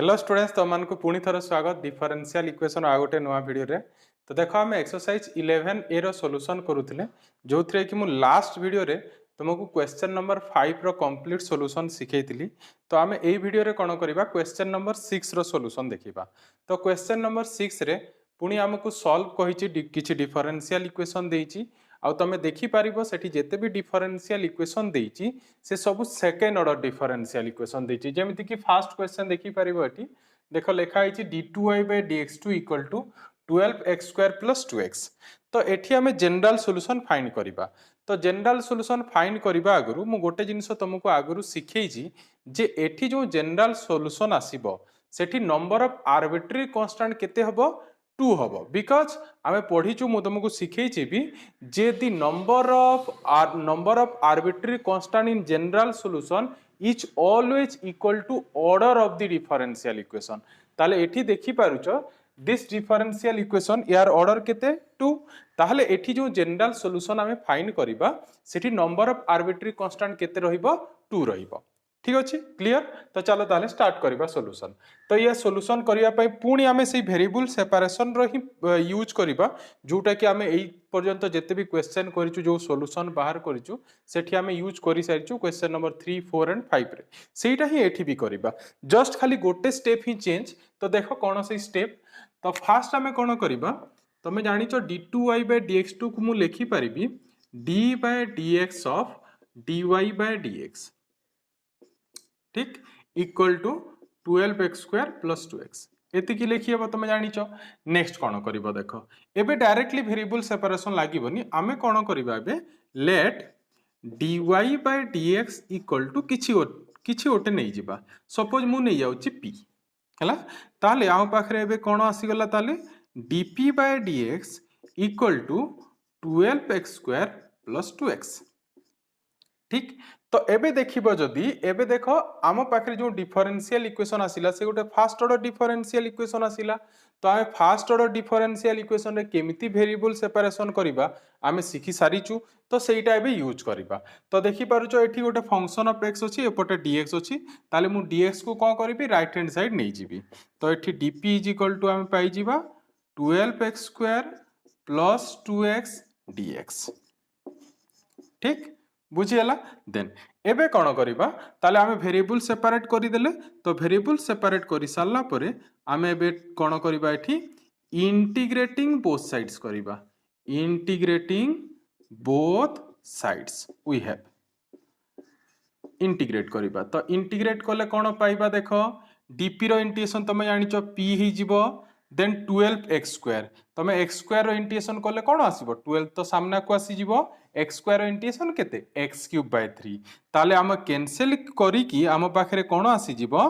Hello students तुमको पुणी थर स्वागत डिफरेंशियल इक्वेशन आ गोटे नुआ वीडियो रे। तो देख आम एक्सरसाइज 11 ए रो सॉल्यूशन करूथिले जो थरे कि मु लास्ट वीडियो रे तुमको क्वेश्चन नंबर 5 रो कंप्लीट सॉल्यूशन सिखेइतिली। तो आम ए वीडियो रे कोन करबा क्वेश्चन नंबर 6 रो सॉल्यूशन देखिबा। तो क्वेश्चन नंबर 6 रे पुणी आमको सॉल्व कहिछि किछि डिफरेंशियल इक्वेशन देइछि आउ तमे देखि पारिबो सेठी जेते भी डिफरेंशियल इक्वेशन देइछि से सब सेकेंड ऑर्डर डिफरेंशियल इक्वेशन देइछि। जेमिति कि फर्स्ट क्वेश्चन देखि पारिबो एठी देखो लेखा आइछि d2y/dx2 equal to 12x² + 2x। तो एठी हमें जनरल सॉल्यूशन फाइंड करिबा। तो जनरल सॉल्यूशन फाइंड करिबा आगरु मु गोटे जिंस तुमको आगरु सिखेइछि जे एठी जो जनरल सॉल्यूशन आसीबो सेठी नंबर ऑफ आर्बिट्ररी कांस्टेंट केते हबो 2 हबो। बिकॉज आमे पढिचु मु तुमको सिखेइछि भी जे the number of arbitrary constant in general solution is always equal to order of the differential equation. ताले एठी देखि पारुचो दिस डिफरेंशियल इक्वेशन यार ऑर्डर केते 2। ताहले एठी जो जनरल सॉल्यूशन आमे फाइंड करिबा सेठी नंबर ऑफ आर्बिट्ररी कांस्टेंट केते रहिबो 2 रहिबो। ठीक अच्छे क्लियर। तो चलो ताले स्टार्ट करिबा सॉल्यूशन। तो ये सॉल्यूशन करिया पई पुणी आमे से वेरिएबल सेपरेशन रो ही यूज करिबा जोटा कि आमे एई पर्यंत जेते भी क्वेश्चन करिचु जो सॉल्यूशन बाहर करिचु सेठी आमे यूज करि सारिचु क्वेश्चन नंबर 3 4 एंड 5 रे। सेटा ही एठी भी करिबा जस्ट खाली गोटे स्टेप ही चेंज। तो देखो कोन से स्टेप। तो फास्ट आमे कोन करिबा तमे जानिचो d2y/dx2 को मु लेखि परिबी d/dx ऑफ dy/dx ठीक इक्वल टू 12x² + 2x एतिकी लिखि हेबो तमे जानिचो। नेक्स्ट कोन करिवो देखो एबे डायरेक्टली वेरिएबल सेपरेशन लागिबोनी आमे कोन करिबा एबे लेट dy/dx इक्वल टू किछि ओटे नै जिबा। सपोज मु नै जाउची p हला ताले आउ पाखरे एबे कोन आसी गला ताले dp/dx equal to 12x² + 2x ठीक। तो एबे देखिबो जदी एबे देखो आम पाखरे जो डिफरेंशियल इक्वेशन आसिला से गोटे फर्स्ट ऑर्डर डिफरेंशियल इक्वेशन आसिला। तो आमे फर्स्ट ऑर्डर डिफरेंशियल इक्वेशन रे केमिति वेरिएबल सेपरेशन करिबा आमे सिखि सारिचु। तो सेटा एबे यूज करिबा। तो देखि पारुचो एठी गोटे फंक्शन ऑफ x अछि एपटे dx अछि ताले मु dx को कोन करिबी राइट हैंड साइड नै जिबी। तो एठी dp = आमे पाई जिबा 12x² + 2x dx ठीक बुझीला। देन एबे कोन करिबा ताले आमे वेरिएबल सेपरेट करि देले। तो वेरिएबल सेपरेट करि सारला परे आमे एबे कोन करिबा एठी इंटीग्रेटिंग बोथ साइड्स करिबा। Integrating both sides we have integrate करिबा। तो इंटीग्रेट कले कोन पाइबा देखो dp रो इंटीग्रेशन तमे जानिचो p हि जिवो देन 12x² तमे x² रो इंटीग्रेशन कले कोन आसीबो 12 तो सामना को आसी जिवो x² रो इंटीग्रेशन केते x³/3 ताले हम कैंसिल करी कि आम पाखरे कोन आसी जिवो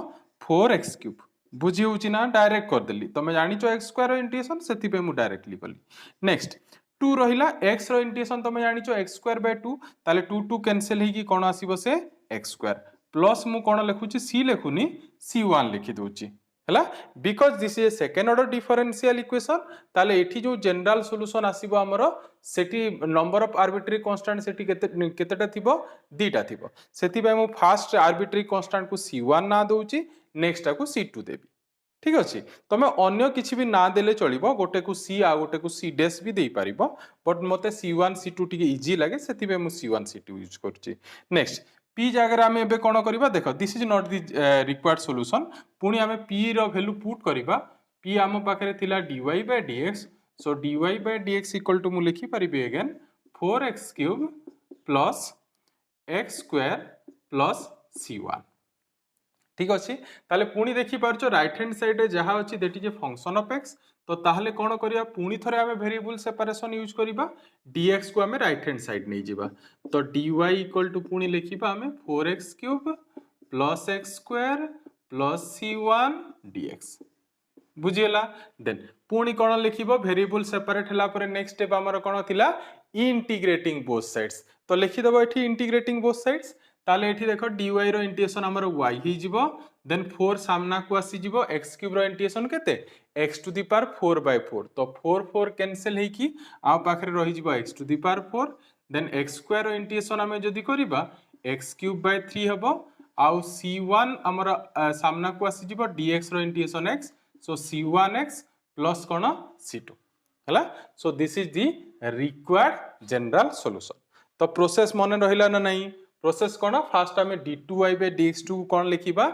4x³ बुझी होउची ना डायरेक्ट कर देली। तमे जानिचो x² रो इंटीग्रेशन सेति पे मु डायरेक्टली कली। नेक्स्ट 2 रहिला x रो इंटीग्रेशन तमे जानिचो x²/2 ताले 2 2 कैंसिल ही कि कोन आसीबो से x² प्लस मु कोन लिखुची c लिखुनी c1 लिखि दोची हला। Because this is a second order differential equation ताले एठी जो जनरल सॉल्यूशन आसीबो हमरो सेठी नंबर ऑफ आर्बिट्ररी कांस्टेंट सेठी केतेटा थिबो दीटा थिबो। सेति बे मु फर्स्ट आर्बिट्ररी कांस्टेंट को c1 ना दोउची नेक्स्ट को c2 देबी। ठीक अछि तमे अन्य किछि भी ना देले चलिबो गोटे को c आ गोटे को c डैश भी देई परिबो बट मते c1 c2 टिके इजी लागे सेति बे मु c1 c2 यूज करची। नेक्स्ट p जगह आमे एबे कोन करिबा देखो this is not the required solution पुनी आमे p रो वैल्यू पुट करिबा p आम पाखरे थिला dy/dx so dy/dx equal to मु लिखि परिबे अगेन 4x³ + x² + c1 ठीक अछि। ताले पुनी देखि पारछो राइट हैंड साइड रे जहा अछि that is a function of x। तो ताहले कोन करिया पुनी थरे आमे वेरिएबल सेपरेशन यूज करिबा dx को आमे राइट हैंड साइड नै जिबा। तो dy इक्वल टू पुनी लिखिबा आमे 4x³ + x² + c1 dx बुझियला। Then पुनी कोन लिखिबो वेरिएबल सेपरेट हला परे नेक्स्ट स्टेप हमर कोन थिला इंटीग्रेटिंग बोथ साइड्स। तो लिखि देबो एठी इंटीग्रेटिंग बोथ साइड्स ताले एठी देखो dy रो इंटीग्रेशन हमर y ही जिवो देन 4 सामना को आसी जिवो x³ रो इंटीग्रेशन केते x⁴/4 तो 4 4 कैंसिल हे कि आ पाखरे रहि जिवो x⁴ देन x² रो इंटीग्रेशन हमें जदी करिबा x³/3 हबो आउ c1 हमर सामना को आसी जिवो dx रो इंटीग्रेशन x सो c1x प्लस कोन c2 हला so this is the required general solution तो प्रोसेस मन रहिला ना नहीं प्रोसेस कोन फास्ट हमें d2y by dx2 cone लिखिबा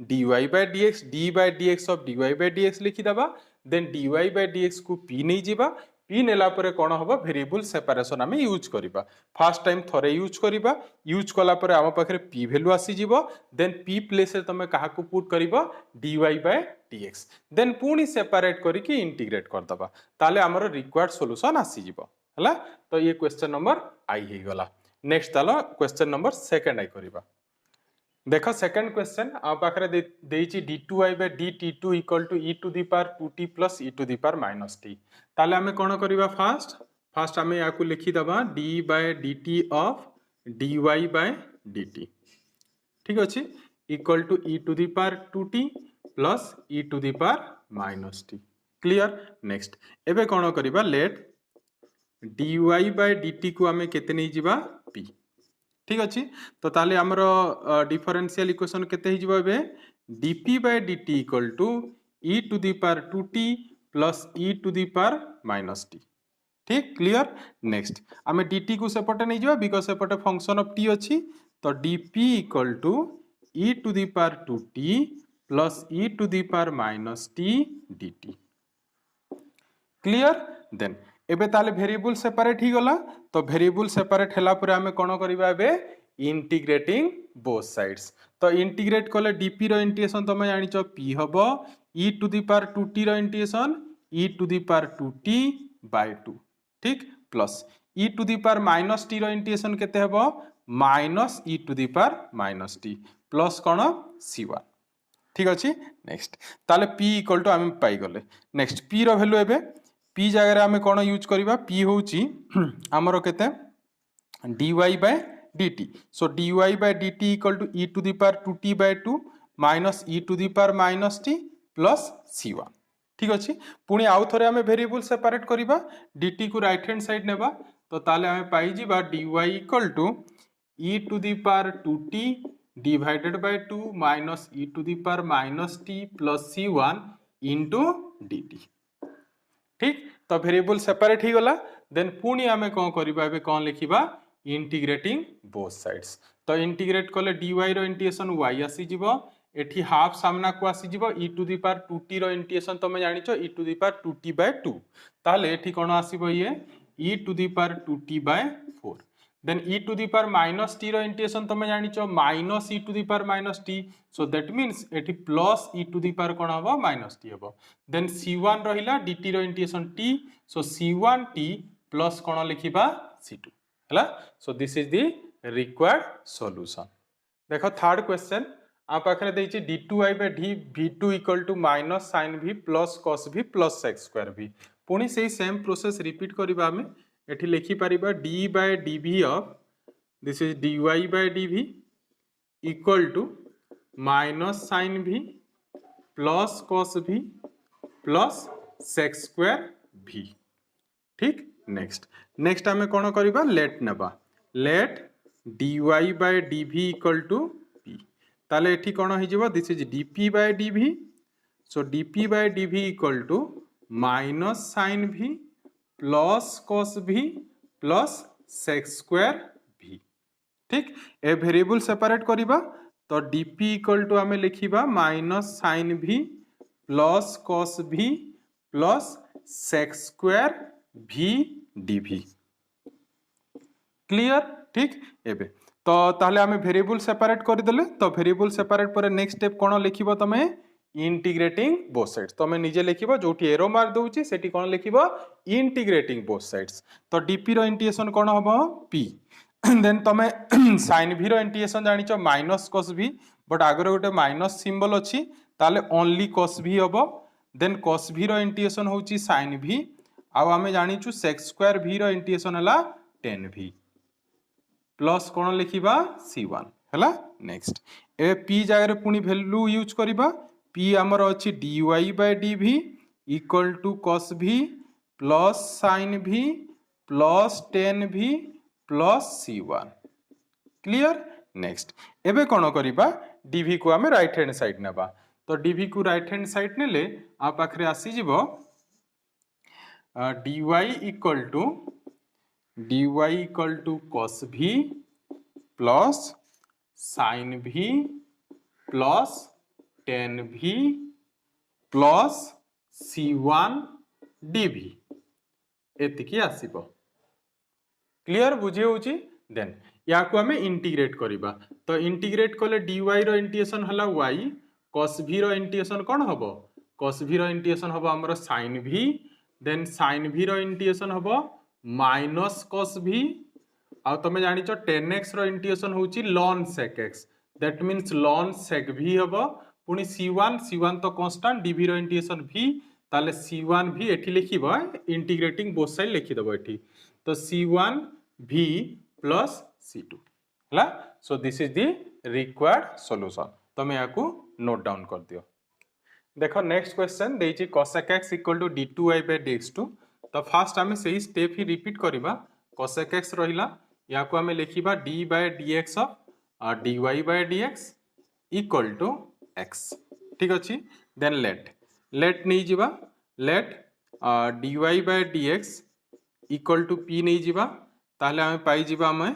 dy by dx d by dx of dy by dx लिखि दबा देन dy by dx को p नै जिबा p नेला परे कोन होबो वेरिएबल सेपरेशन हमें यूज करिबा फर्स्ट टाइम थरे यूज करिबा यूज कला परे हम पाखरे p वैल्यू आसी जिवो देन p प्लेस रे तमे काहा को पुट करिवो dy by dx देन पुनी सेपरेट करी कि इंटीग्रेट कर दबा ताले हमर रिक्वायर्ड सॉल्यूशन आसी जिवो हला तो ये क्वेश्चन नंबर आई हे गला नेक्स्ट तालो क्वेश्चन नंबर सेकंड आई करिबा देखो सेकंड क्वेश्चन आ पाखरे देइची d2y by dt2 equal to e to the power 2t plus e to the power minus t ताले हमें कोन करिबा फर्स्ट हमें याकू लिखि दबा d by dt of dy by dt ठीक अछि equal to e to the power 2t plus e to the power minus t clear next एबे कोन करिबा लेट dy by dt को हमें केते नै जिबा p ठीक अछि तो ताले हमरो डिफरेंशियल इक्वेशन केते हि जिवो एबे dp by dt equal to e to the power 2t plus e to the power minus t ठीक क्लियर नेक्स्ट हमें dt को सेपटे नै जिवो बिकॉज़ सेपटे फंक्शन ऑफ t अछि तो dp equal to e to the power 2t plus e to the power minus t dt clear then एबे ताले वेरिएबल सेपरेट ही गला तो वेरिएबल सेपरेट हैला परे हमें कोन करिबा एबे इंटीग्रेटिंग बोथ साइड्स तो इंटीग्रेट कले dp रो इंटीग्रेशन तमे जानि छ p हबो e to the power 2t रो integration e to the power 2t by 2 ठीक plus e to the power minus t रो इंटीग्रेशन केते हबो minus e to the power minus t plus कोन c1 ठीक अछि नेक्स्ट ताले p इक्वल टू हम पाई गले नेक्स्ट p रो वैल्यू एबे p जगह रे हमें कोन यूज करिबा p होउची हमरो केते dy by dt so dy by dt equal to e to the power 2t by 2 minus e to the power minus t plus c1 ठीक अछि पुनी आउ थरे हमें वेरिएबल सेपरेट करिबा dt को राइट हैंड साइड नेबा तो ताले हमें पाई जिबा dy equal to e to the power 2t divided by 2 minus e to the power minus t plus c1 into dt ठीक तो वेरिएबल सेपरेट ही गला देन पुनी हमें कोन करिबा एबे कोन लिखिबा इंटीग्रेटिंग बोथ साइड्स तो इंटीग्रेट कले dy रो इंटीग्रेशन y आसी जिवो एठी हाफ सामना को आसी जिवो e to the power 2t रो इंटीग्रेशन तमे जानि छ e to the power 2t by 2 ताले एठी कोन आसीबो ये e to the power 2t by 4 then e to the power minus t रो इंटीग्रेशन तमे जानि छ minus e to the power minus t so that means एठी plus e to the power कोन हबो माइनस t हबो then c1 रहिला dt रो integration t सो c1t plus कोन लिखिबा c2 हला so this is the required solution देखो third question आ पाखरे देछि d2y by v2 equal to minus sin v plus cos v plus sec square v पुनी सेही same process repeat करिबा हमें एठी लिखि परिबा d by dv of this is dy by dv equal to minus sin v plus cos v plus sec square v ठीक next हमें कोन करिबा लेट नेबा let dy by dv equal to p ताले एठी कोन हो जिवो this is dp by dv so dp by dv equal to minus sin v plus cos v plus sec square v ठीक ए वेरिएबल सेपरेट करिबा तो dp equal to हमें लिखिबा minus sin v plus cos v plus sec square v dv clear ठीक एबे तो ताले हमें variable separate कर देले तो वेरिएबल सेपरेट पर नेक्स्ट स्टेप कोन लिखिबो तमे इंटीग्रेटिंग बोथ साइड्स तमे निजे लिखिबो जोठी एरो मार दोउची सेठी कोन लिखिबो इंटीग्रेटिंग बोथ साइड्स तो dp रो इंटीग्रेशन कोन हबो p देन तमे sin v रो इंटीग्रेशन जानि छ माइनस cos v बट आगरे गोटे माइनस सिंबल अछि ताले ओनली cos v हबो देन cos v रो इंटीग्रेशन होउची sin v आउ आमे जानि छु sec square v रो इंटीग्रेशन हला tan v प्लस कोन लिखिबा c1 हला नेक्स्ट ए p जगह रे पुनी वैल्यू यूज करिबा p हमर अछि dy by dv equal to cos v plus sin v plus tan v plus c1 clear next एबे कोन करिबा डीवी को आम राइट हैंड साइड नेबा तो डीवी को राइट हैंड साइड नेले आ पाखरे आसीजिव dy equal to cos v plus sin v plus tan v plus c1 dv एतिकी आसीबो क्लियर बुझे होची देन या को हमें इंटीग्रेट करिबा तो इंटीग्रेट कले dy रो इंटीग्रेशन हला y cos v रो इंटीग्रेशन कोन हबो cos v रो इंटीग्रेशन हबो हमरो sin v then sin v रो इंटीग्रेशन हबो माइनस cos v आ तमे जानि छ tan x रो इंटीग्रेशन होची ln sec x that means ln sec v हबो पुनी c1 तो कांस्टेंट dv रो इंटीग्रेशन v ताले c1 v एठी लिखिबो इंटीग्रेटिंग बोथ साइड लिखि दबो एठी तो c1 v plus c2 हला so this is the required solution तमे याकू नोट डाउन कर दियो देखो नेक्स्ट क्वेश्चन देछि cosec x equal to d2y by dx2 तो फर्स्ट हमें सही स्टेप ही रिपीट करिबा cosec x रहिला याकू हमें लिखिबा d by dx of dy by dx equal to x ठीक अछि देन लेट नहीं जिबा late dy by dx equal to p नहीं जिबा ताहले हमें पाई जिबा हमें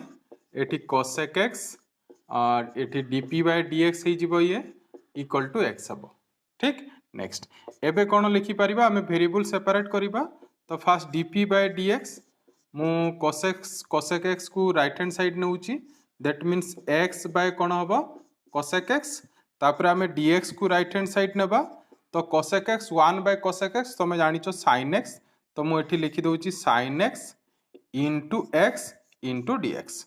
एठी cosec x और एठी dp by dx ही जिबो ये equal to x हबो ठीक नेक्स्ट एबे कोन लिखि परिबा हमें वेरिएबल सेपरेट करिबा तो फर्स्ट dp by dx मु cosec x को राइट हैंड साइड नेउची दैट मींस x by कोन हबो cosec x तापर हमें dx को राइट हैंड साइड नेबा तो cosec x 1 by cosec x तमे जानि छ sin x तो मु एठी लिखि दोउची sin x into x into dx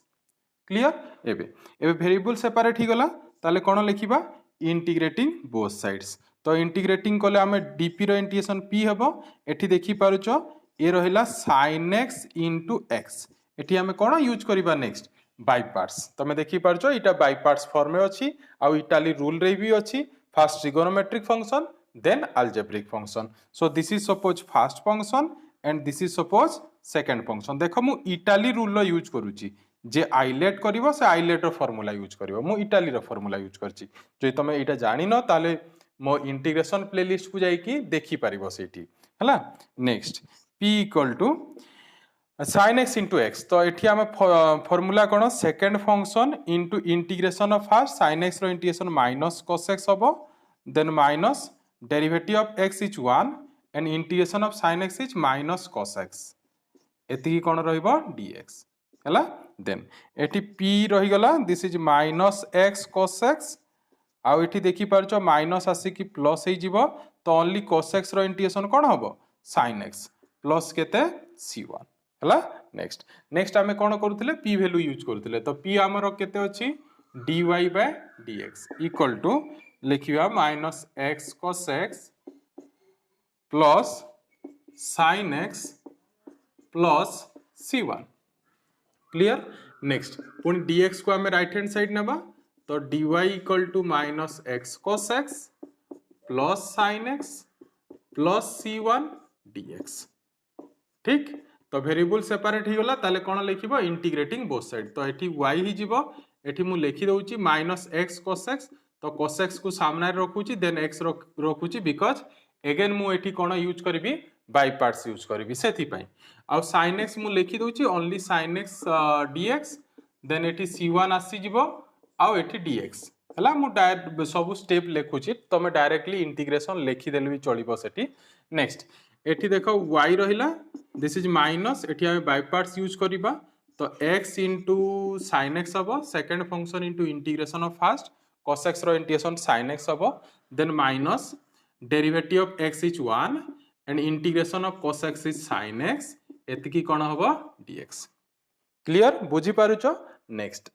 clear एबे वेरिएबल सेपरेट ही गला ताले कोन लिखिबा इंटीग्रेटिंग बोथ साइड्स तो इंटीग्रेटिंग कले हमें dp रो इंटीग्रेशन p हबो एठी देखि पारुचो ए रहिला sin x into x एठी हमें कोन यूज करिबा नेक्स्ट बाय पार्ट्स तमे देखि पारुचो इटा बाय पार्ट्स फॉर्म में अछि आ इटाली रूल रे भी अछि first trigonometric function then algebraic function so this is suppose first function and this is suppose second function देखो मु इटाली रूल रो यूज करूची जे आइलेट करिवो से आइलेट रो फार्मूला यूज करिवो मु इटाली रो फार्मूला यूज करची जे तमे इटा जानि न ताले मो इंटीग्रेशन प्लेलिस्ट को जाई कि देखि पारिबो सेठी हला next p equal to sin x into x तो एठी हमें फार्मूला कोन second function into integration of first sin x रो इंटीग्रेशन माइनस cos x हबो then minus derivative of x is 1 and integration of sin x is minus cos x एति कोन रहइबो dx हला देन एठी p रहि गला this is minus x cos x आउ एठी देखि पारछो माइनस आसी कि प्लस हे जिवो तो ओनली cos x रो इंटीग्रेशन कोन हबो sin x प्लस केते c1 हला नेक्स्ट हमें कोन करूथिले p वैल्यू यूज करूथिले तो p हमरो केते अछि dy by dx equal to लिखिबा minus x cos x plus sin x plus c1 clear next पुनी dx को हमें राइट हैंड साइड नेबा तो dy equal to minus x cos x plus sin x plus c1 dx ठीक तो variable separate ही गला ताले कोन लिखिबो इंटीग्रेटिंग बोथ साइड तो एठी y ही जिवो एठी मु लिखि दउची माइनस x cos x तो cos x को सामने रखुची देन x रखुची बिकॉज़ अगेन मु एठी कोन यूज करबी बाय पार्ट्स यूज करबी सेथि पई आ sin x मु लिखि दउची only sin x dx then एठी c1 आसी जिवो आ एठी dx हला मु डायरेक्ट सब स्टेप लेखुची तमे डायरेक्टली इंटीग्रेशन लिखि देले भी चलिबो सेठी नेक्स्ट एठी देखो y रहिला दिस इज माइनस एठी हम बाय पार्ट्स यूज करिबा तो x into sin x हबो second function into integration of first cos x रो इंटीग्रेशन sin x हबो then minus derivative of x is 1 and integration of cos x is sin x एतिकी कोन हबो dx clear बुझी पारुचो next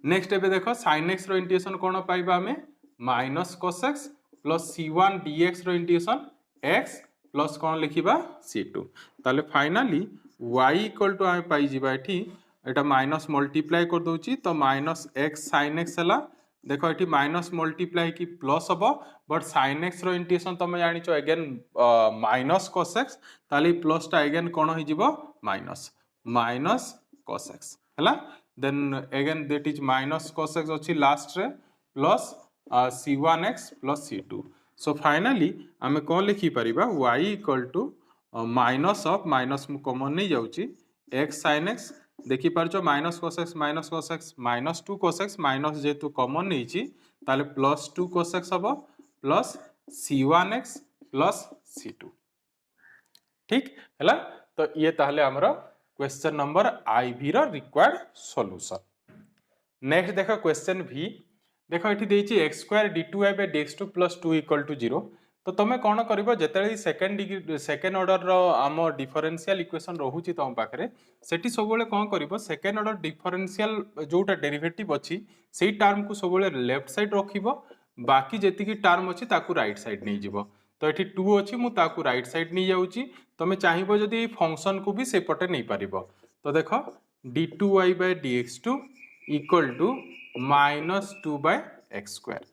next एबे देखो sin x रो integration कोन पाइबा हमें minus cos x plus c1 dx रो इंटीग्रेशन x प्लस कोन लिखिबा c2 ताले फाइनली y इक्वल टू हमें पाई जिबा एठी एटा माइनस मल्टीप्लाई कर दोची तो माइनस x sin x हला देखो एठी माइनस मल्टीप्लाई की प्लस हबो बट sin x रो इंटीग्रेशन तमे जानि छ अगेन माइनस cos x ताले प्लस ता अगेन कोन हो जिवो माइनस cos x हला then again that is minus cos x अछि लास्ट रे plus c1x plus c2 so finally आमे कोन लिखि परिबा y equal to minus of minus मु कॉमन नहीं जाउची x sin x देखि पारछो minus cos x minus 2 cos x minus जेतु कॉमन नहीं छी ताले प्लस 2 cos x हबो प्लस c1x प्लस c2 ठीक हैला। तो ये ताहले हमरो क्वेश्चन नंबर IV रो रिक्वायर्ड सॉल्यूशन। नेक्स्ट देखो क्वेश्चन V देखो एठी देछि x² d2y by dx2 plus 2 equal to 0 तो तमे कोन करबो जेतेले सेकंड ऑर्डर रो आम डिफरेंशियल इक्वेशन रहूची तम पाखरे सेठी सबले कोन करबो सेकंड ऑर्डर डिफरेंशियल जोटा डेरिवेटिव अछि सेही टर्म को सबले लेफ्ट साइड रखिबो बाकी जेति की टर्म अछि ताकू राइट साइड नै जिवो तो एठी 2 अछि मु ताकू राइट साइड नै जाउची तमे चाहिबो जदी फंक्शन को भी सेपटे नै पारिबो तो देखो d2y by dx2 equal to -2 by x square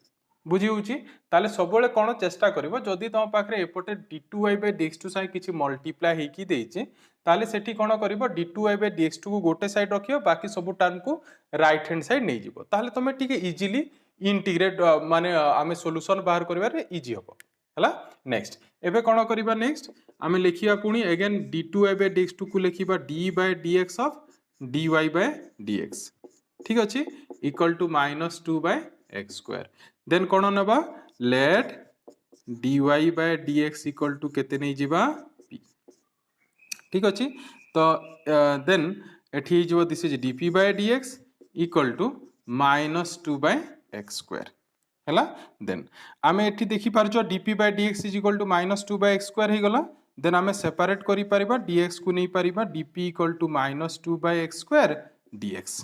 बुझी होची ताले सबले कोन चेष्टा करिवो जदी तम पाखरे एपटे d2y by dx2 साइ किछि मल्टीप्लाई हेकी देइचे ताले सेठी कोन करिवो d2y by dx2 को गोटे साइड रखियो बाकी सब टर्म को राइट हैंड साइड नै जिवो ताले तमे ठीक इजीली इंटीग्रेट माने आमे सॉल्यूशन बाहर करिवा रे इजी हबो हला। नेक्स्ट एबे कोन करिवा नेक्स्ट आमे लिखिया पुनी अगेन d2y by dx2 को लिखिबा d by dx of dy by dx ठीक अछि equal to -2 by x square then कोन नबा let dy by dx equal to केते नै जिबा p ठीक अछि तो देन एठी जो this is dp by dx equal to -2 by x square हैला। देन आमे एठी देखि पारजो dp by dx is equal to -2 by x square हे गला देन आमे सेपरेट करि परिबा dx को नै परिबा dp equal to -2 by x square dx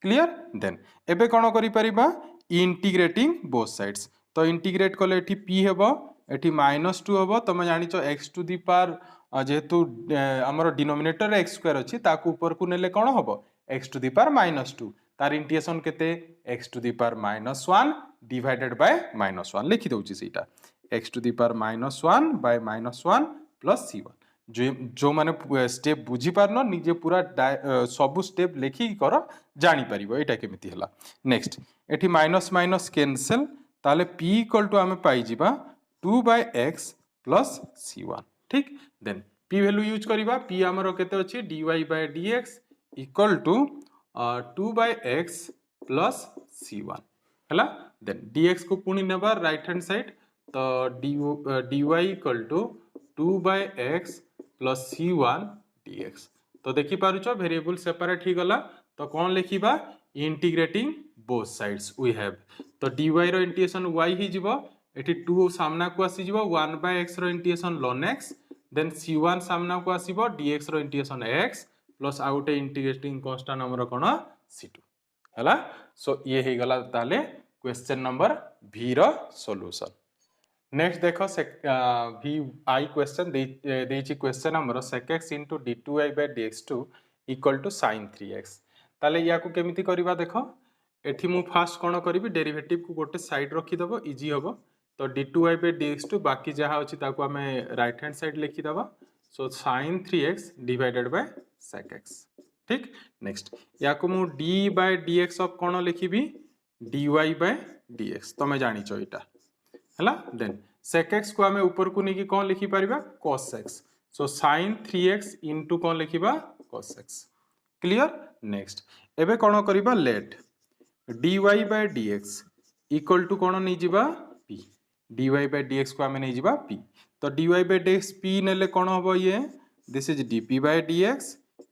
clear. Then एबे कोन करि परिबा इंटीग्रेटिंग बोथ साइड्स तो इंटीग्रेट कले एठी p हेबो एठी -2 हेबो तमे जानिचो x टू द पावर जेहेतु हमर डिनोमिनेटर x स्क्वायर अछि ताकू ऊपर को नेले कोन हेबो x टू द पावर -2 तार इंटीग्रेशन केते x to the power -1 divided by -1 लिखि दउची सेटा x to the power -1 by -1 plus c1 जो माने स्टेप बुझी पारनो निजे पूरा सबु स्टेप लेखि कर जानि परिबो एटा केमिति हला। नेक्स्ट एठी माइनस माइनस कैंसिल ताले p इक्वल टू हमें पाई जिबा 2 by x plus c1 ठीक देन p वैल्यू यूज करिबा p हमरो केते अछि dy by dx equal to 2 by x plus c1 हला। देन dx को पुनी नेबा राइट हैंड साइड तो dy equal to 2 by x plus c1 dx तो देखि पारुचो वेरिएबल सेपरेट ही गला तो कोन लिखिबा integrating both sides we have तो dy रो इंटीग्रेशन y ही जिवो एठी 2 सामना को आसी जिवो 1 by x रो integration ln x then c1 सामना को आसीबो dx रो इंटीग्रेशन x प्लस आउटे इंटीग्रेटिंग कांस्टेंट हमरो कोन c2 हला। सो ये हे गला ताले क्वेश्चन नंबर v रो सॉल्यूशन। नेक्स्ट देखो v i क्वेश्चन देछि क्वेश्चन हमरो sec x into d2y by dx2 equal to sin 3x ताले या को केमिति करबा देखो एठी मु फास्ट कोन करबी डेरिवेटिव को गोटे साइड रखि दबो इजी हबो तो d2y by dx2 बाकी जहा अछि ताको हमें राइट हैंड साइड लिखि दबा so sin 3x divided by sec x ठीक। नेक्स्ट या को मु d by dx ऑफ कोन लिखिबी dy by dx तमे जानि छ इटा हला। देन sec x को हमें ऊपर को नेकी कोन लिखि परिबा cos x so sin 3x into कोन लिखिबा cos x क्लियर। नेक्स्ट एबे कोन करिबा let dy by dx equal to कोन नै जिबा p dy by dx को हमें नै जिबा p तो dy by dx p नेले कोन होबो ये this is dp by dx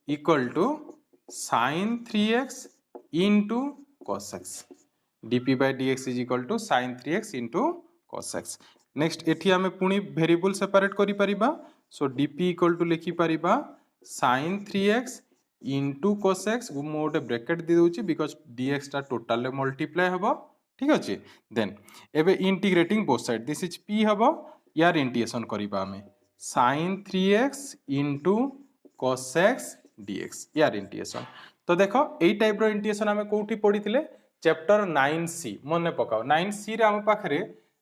equal to sin 3x into cos x dp by dx is equal to sin 3x into cos x next एठी हमें पुनी वेरिएबल सेपरेट करि परिबा सो dp equal to लिखि परिबा sin 3x into cos x मु गोटे bracket they Dochi because dx टा total multiply हबो ठीक अछि। देन एबे integrating both side this is p हबो यार इंटीग्रेशन करिबा हमें sin 3x into cos x dx यार इंटीग्रेशन तो देखो एई टाइप रो इंटीग्रेशन हमें कोठी पढिथिले चैप्टर 9c मने पकाओ 9c रे हम पाखरे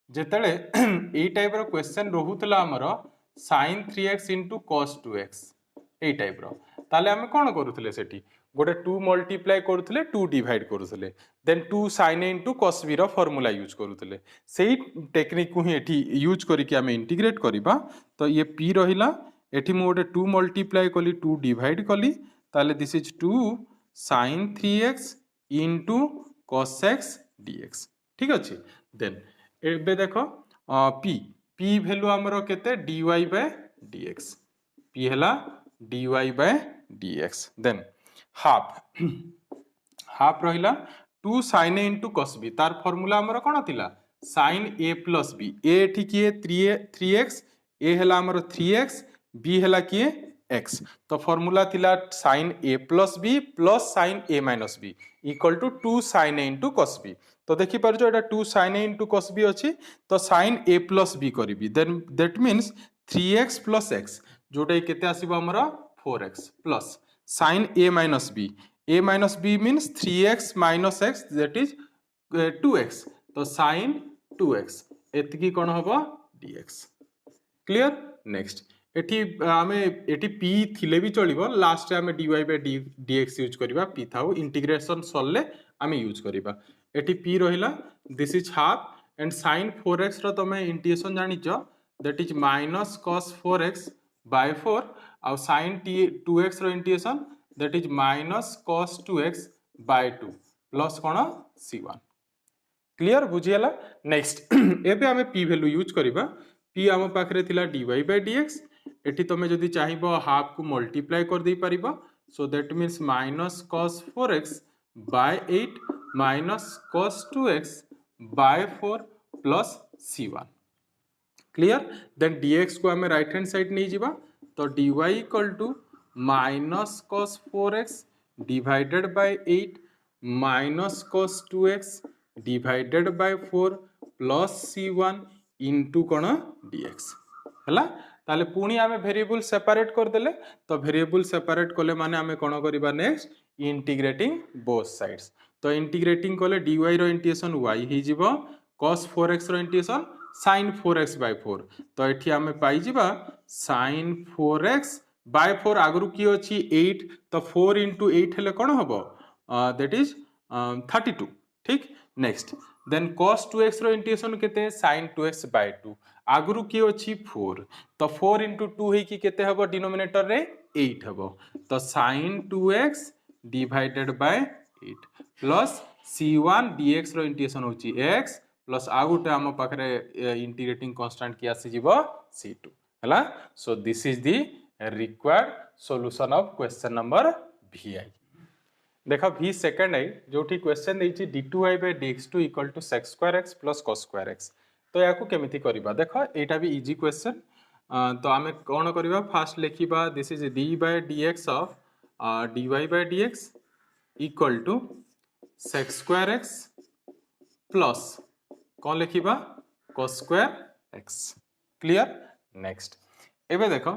जेतले एई टाइप रो क्वेश्चन रहुतला हमरो sin 3x into cos 2x एई टाइप रो ताले आमे कोन करूथले सेठी गोटे 2 मल्टीप्लाई करूथले 2 डिवाइड करूथले then 2 sin a into cos b रो फार्मूला यूज करूथले सेही टेक्निक को ही एठी यूज करिकि आमे इंटीग्रेट करिबा तो ये p रहिला एठी मु गोटे 2 मल्टीप्लाई कली 2 डिवाइड कली ताले this is 2 sin 3x into cos x dx ठीक अछि देन एबे देखो p p वैल्यू हमरो केते dy by dx p हला dy by dx then half half रहिला 2 sin a into cos b तार फार्मूला हमरो कोन थिला sin a plus b a एठी किए 3x a हला हमरो 3x b हला किए x तो फार्मूला थिला sin a plus b plus sin a minus b equal to 2 sin a into cos b तो देखि पार जो एटा 2 sin a into cos b अछि तो sin a plus b करिबी then that means 3x plus x जोटा केते आसीबो हमरा 4x plus sin a minus b means 3x minus x that is 2x तो sin 2x एतकी कोन होबो dx क्लियर नेक्स्ट एठी आमे एठी p थिले भी चलिबो लास्ट रे आमे dy by dx यूज करबा p थाउ इंटीग्रेशन सरले आमे यूज करबा एठी p रहिला this is half and sin 4x रो तमे integration जानिचो that is minus cos 4x by 4 और sin 2x रो integration that is minus cos 2x by 2 plus कोन c1 क्लियर बुझियला नेक्स्ट एबे हमें p वैल्यू यूज करबा p हम पाखरे थिला dy by dx एठी तमे जदी चाहिबो हाफ को मल्टीप्लाई कर देई परिबो so that means minus cos 4x by 8 minus cos 2x by 4 plus c1 clear then dx को हमें राइट हैंड साइड नहीं जीवा तो dy equal to minus cos 4x divided by 8 minus cos 2x divided by 4 plus c1 into कोन dx हला ताले पुणी आमे वेरिएबल सेपरेट कर देले तो वेरिएबल सेपरेट कोले माने आमे कोन करबा नेक्स्ट इंटीग्रेटिंग बोथ साइड्स तो इंटीग्रेटिंग कोले dy रो इंटीग्रेशन y ही जीवो cos 4x रो इंटीग्रेशन sin 4x by 4 तो एठी आमे पाई जिबा sin 4x by 4 आगरु की अछि 8 तो 4 into 8 हेले कोन हबो दैट इज 32 ठीक नेक्स्ट देन cos 2x रो इंटीग्रेशन केते sin 2x by 2 आगरु की अछि 4 तो 4 into 2 हे की केते हबो डिनोमिनेटर रे 8 हबो तो sin 2x divided by 8 plus c1 dx रो इंटीग्रेशन होची x प्लस आगुटे आम पाखरे इंटीग्रेटिंग कांस्टेंट की आसी जीवो c2 हला so this is the required solution of question number vi देखा v सेकंड आई जोठी क्वेश्चन देछि d2y by dx2 equal to sec square x plus cos square x तो याकू केमिति करबा देखो एटा भी इजी क्वेश्चन तो आमे कोन करबा फास्ट लिखिबा this is d by dx of dy by dx equal to sec square x plus कौन लिखिबा cos square x clear next एबे देखो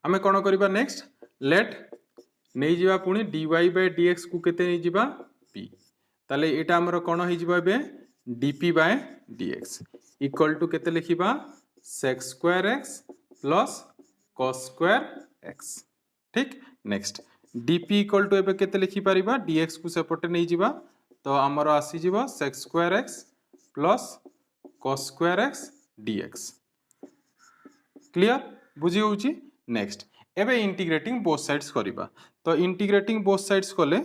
हमें कोन करबा नेक्स्ट लेट नै जिबा पुनी dy by dx को केते नै जिबा p ताले एटा हमर कोन होई जिबा बे dp by dx equal to केते लिखिबा sec square x plus cos square x ठीक नेक्स्ट dp इक्वल टू एबे केते लिखि परिबा dx को सेपटे नै जिबा तो आमर आसी जीवो sec square x plus cos square x dx clear बुझी होउची नेक्स्ट एबे इंटीग्रेटिंग बोथ साइड्स करिबा तो इंटीग्रेटिंग बोथ साइड्स कोले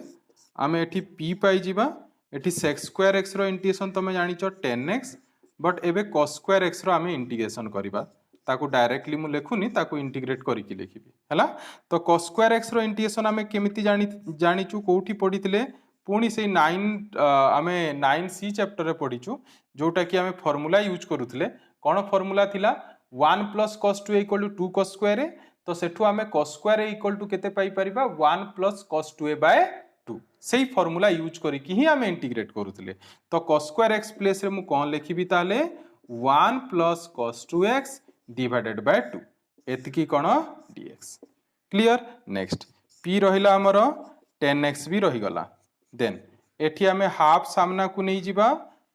आमे एठी p पाई जीवा एठी sec square x रो इंटीग्रेशन तमे जानिचो 10x बट एबे cos square x रो आमे इंटीग्रेशन करिबा ताको डायरेक्टली मु लेखुनी ताको इंटीग्रेट करिकि लेखिबी हला तो cos square x रो इंटीग्रेशन आमे केमिति जानिचु कोठी पढितिले पुणी से 9 आमे 9c चैप्टर रे पढिचु जोटा कि आमे फार्मूला यूज करूथले कोन फार्मूला थिला 1 plus cos 2 equal to 2 cos square a तो सेठु आमे cos square a equal to केते पाई परिबा 1 plus cos 2a by 2 सेही फार्मूला यूज करी कि ही आमे इंटीग्रेट करूथले तो cos square x प्लेस रे मु कोन लिखिबी ताले 1 plus cos 2x divided by 2 एतकी कोन dx क्लियर नेक्स्ट p रहिला हमर 10x भी रहि गला देन एठी आमे हाफ सामना को नै जिबा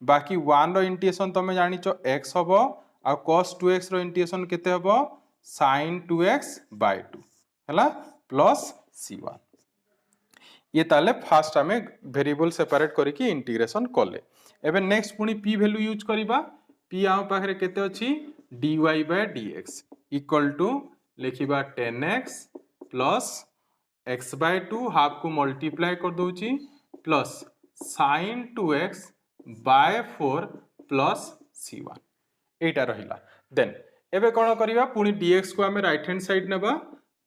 बाकी 1 रो इंटीग्रेशन तमे जानिचो x हबो आ cos 2x रो इंटीग्रेशन केते हबो sin 2x by 2 है प्लस c1 ये ताले फास्ट आमे वेरिएबल सेपरेट करके इंटीग्रेशन कले एबे नेक्स्ट पुनी p वैल्यू यूज करबा p आम पाखरे केते अछि dy by dx equal to लिखिबा 10x plus x by 2 half को मल्टीप्लाई कर दोची plus sin 2x by 4 plus c1 एटा रहिला देन एबे कोन करिबा पुनी dx को आमे राइट हैंड साइड नेबा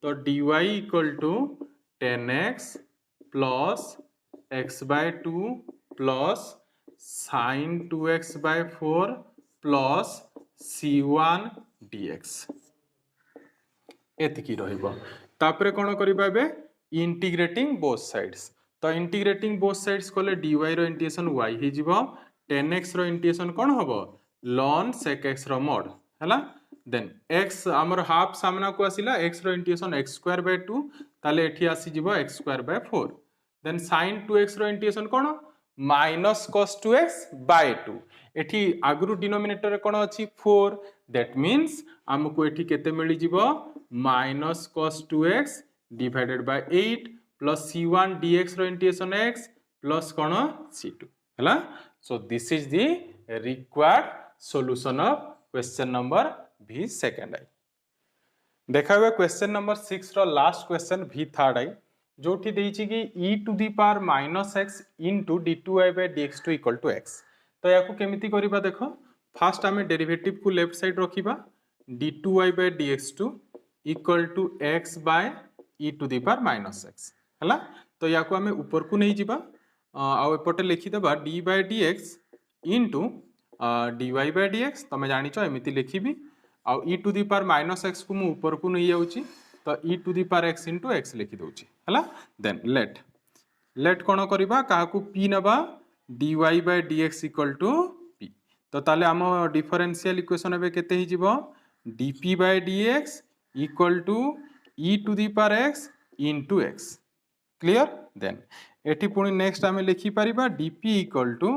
तो dy equal to 10x plus x by 2 plus sin 2x by 4 plus c1 dx एतिकी रहिबो तापरे कोन करिबा बे इंटीग्रेटिंग बोथ साइड्स तो इंटीग्रेटिंग बोथ साइड्स कोले dy रो इंटीग्रेशन y हि जिवो 10x रो इंटीग्रेशन कोन हबो ln sec x रो mod हला देन x हमर हाफ सामना को आसिला x रो इंटीग्रेशन x स्क्वायर बाय 2 ताले एठी आसी जिवो x square by 4 then sin 2x रो इंटीग्रेशन कोन माइनस cos 2x बाय 2 एठी आगरु डिनोमिनेटर रे कोन अछि 4 दैट मींस हमको एठी केते मिली जिवो minus cos 2x divided by 8 plus c1 dx रो इंटीग्रेशन x प्लस कोन c2 हला so this is the required solution of question number v second आई देखा हुआ क्वेश्चन नंबर 6 रो लास्ट क्वेश्चन v थर्ड आई जोठी देइछि कि e to the power minus x into d2y by dx2 equal to x तो याकू केमिति करिबा देखो फास्ट हमें डेरिवेटिव को लेफ्ट साइड रखिबा d2y by dx2 equal to x by e to the power minus x हला तो याकू हमें ऊपर को नहीं जिबा आ एपटे लिखि देबा d by dx into dy by dx तमे जानि छ एमिति लिखिबी आ e to the power minus x को मु ऊपर को नहीं जाउची तो e to the power x into x लिखि दउची हला देन लेट कोन करिबा काहा को p नबा dy by dx equal to p तो ताले हम डिफरेंशियल इक्वेशन एबे केते हि जिवो dp by dx equal to e to the power x into x clear then एठी पुनी नेक्स्ट हमें लिखि परिबा dp equal to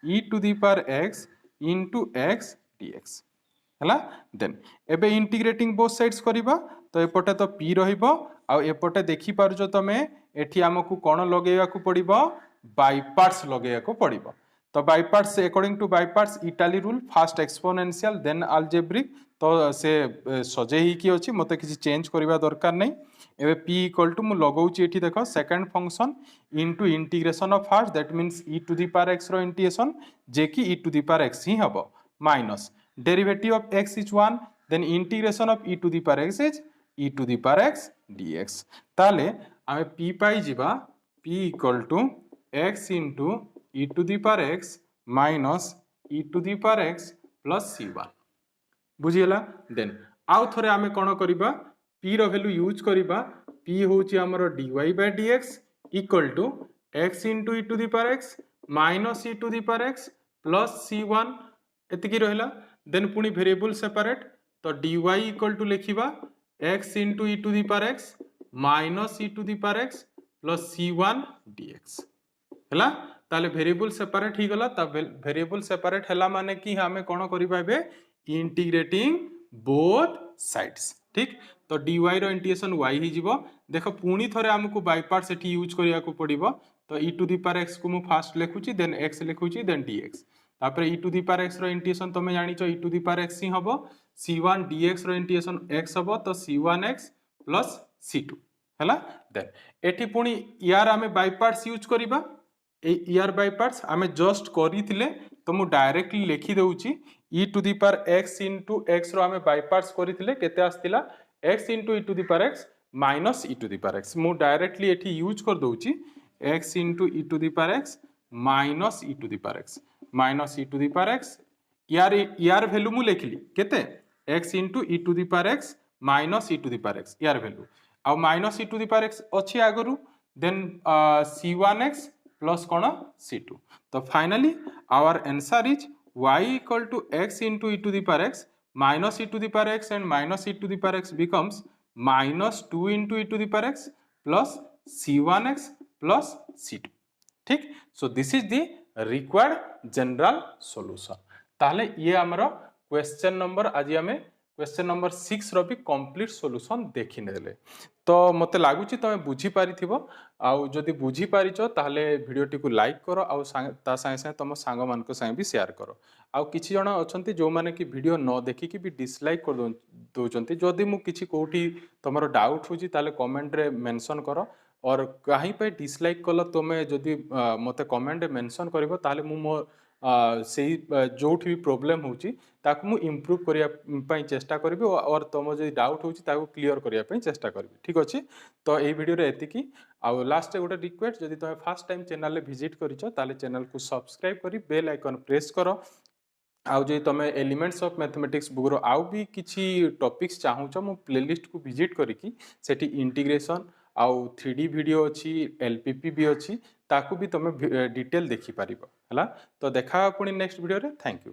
e to the power x into x dx हला देन एबे इंटीग्रेटिंग बोथ साइड्स करिबा तो एपटे तो p रहिबो आ एपटे देखि पारजो तमे एठी हमकु कोन लगेया को पड़िबो बाय पार्ट्स लगेया को पड़िबो तो by parts according to by parts इटाली rule first exponential then algebraic तो से सजे ही की अछि मते किछि चेंज करिबा दरकार नै एबे p इक्वल टू मु लगाउची एठी देखो second function into integration of first that means e to the power x रो इंटीग्रेशन जे कि e to the power x ही हबो minus derivative of x is 1 then integration of e to the power x is e to the power x dx ताले आमे p पाई जिबा p equal to x into e to the power x minus e to the power x plus c1 बुझियला then आउ थरे आमे कोन करिबा p रो वैल्यू यूज करिबा p होची हमरो dy by dx equal to x into e to the power x minus e to the power x plus c1 एतिकी रहला देन पुनी वेरिएबल सेपरेट तो dy इक्वल टू लिखिबा x into e to the power x minus e to the power x plus c1 dx हला ताले variable separate ही गला ता वेरिएबल सेपरेट हला माने कि हमें कोन करिबा बे इंटीग्रेटिंग बोथ साइड्स ठीक तो dy रो इंटीग्रेशन y ही जिवो देखो पुनी थरे हमकु बाय पार्ट्स एठी यूज करिया को पड़िबो तो e to the power x को मु फास्ट लिखुची देन x लिखुची देन dx तापर e to the power x रो इंटीग्रेशन तमे जानि छ e to the power x ही हबो c1 dx रो इंटीग्रेशन x हबो तो c1x प्लस c2 हला देन एठी पुनी यार हमें बाय पार्ट्स यूज करिबा ए यार बाय पार्ट्स हमें जस्ट करिथिले तो मु डायरेक्टली लिखि दउची e to the power x into x रो हमें बाय पार्ट्स करिथिले केते आस्तिला x into e to the power x minus e to the power x मु डायरेक्टली एठी यूज कर दउची x into e to the power x minus e to the power x minus e to the power x यार value मु लिखली केते x into e to the power x minus e to the power x यार value आ minus e to the power x अछि आगरु then c1x plus कोन c2 तो finally our answer is y equal to x into e to the power x minus e to the power x and minus e to the power x becomes minus 2 into e to the power x plus c1x plus c2 ठीक सो this is the required general solution ताले ये हमरो question number आज हमें question number 6 रो भी complete solution देखि नेले तो मते लागुची तमे बुझी पारिथिबो आउ जदि बुझी पारिचो ताहले भिडियोटी को लाइक करो आउ ता संगे संगे तुम सांग मानक संगे भी शेयर करो आउ किछि जण अछंती जो माने कि वीडियो न देखि कि भी डिसलाइक कर दोचंती जदि मु किछि कोठी तमरो डाउट होची ताले कमेंट रे मेंशन करो और कहीं पे डिसलाइक कल तुमे जदि मते कमेंट मेंशन करबो ताले मु मो सेही जोठी भी प्रोब्लेम होची ताकू मु इम्प्रूव करिया पई चेष्टा करबी और तुम जदि डाउट होची ताकू क्लियर करिया पई चेष्टा करबी ठीक अछि तो एई वीडियो रे एतिकी आउ लास्ट गोटे रिक्वेस्ट जदि तुम फर्स्ट टाइम चैनल रे विजिट करिचो ताले चैनल को सब्सक्राइब करी बेल आइकन प्रेस करो आउ जे तुम एलिमेंट्स ऑफ मैथमेटिक्स बुक रो आउ भी किछि टॉपिक्स चाहूछ मु प्लेलिस्ट को विजिट करिकी सेठी इंटीग्रेशन आउ 3D वीडियो अछि एलपीपी भी अछि ताकू भी तुम डिटेल देखि पारिबो हला तो देखा पुनी नेक्स्ट वीडियो रे थैंक यू।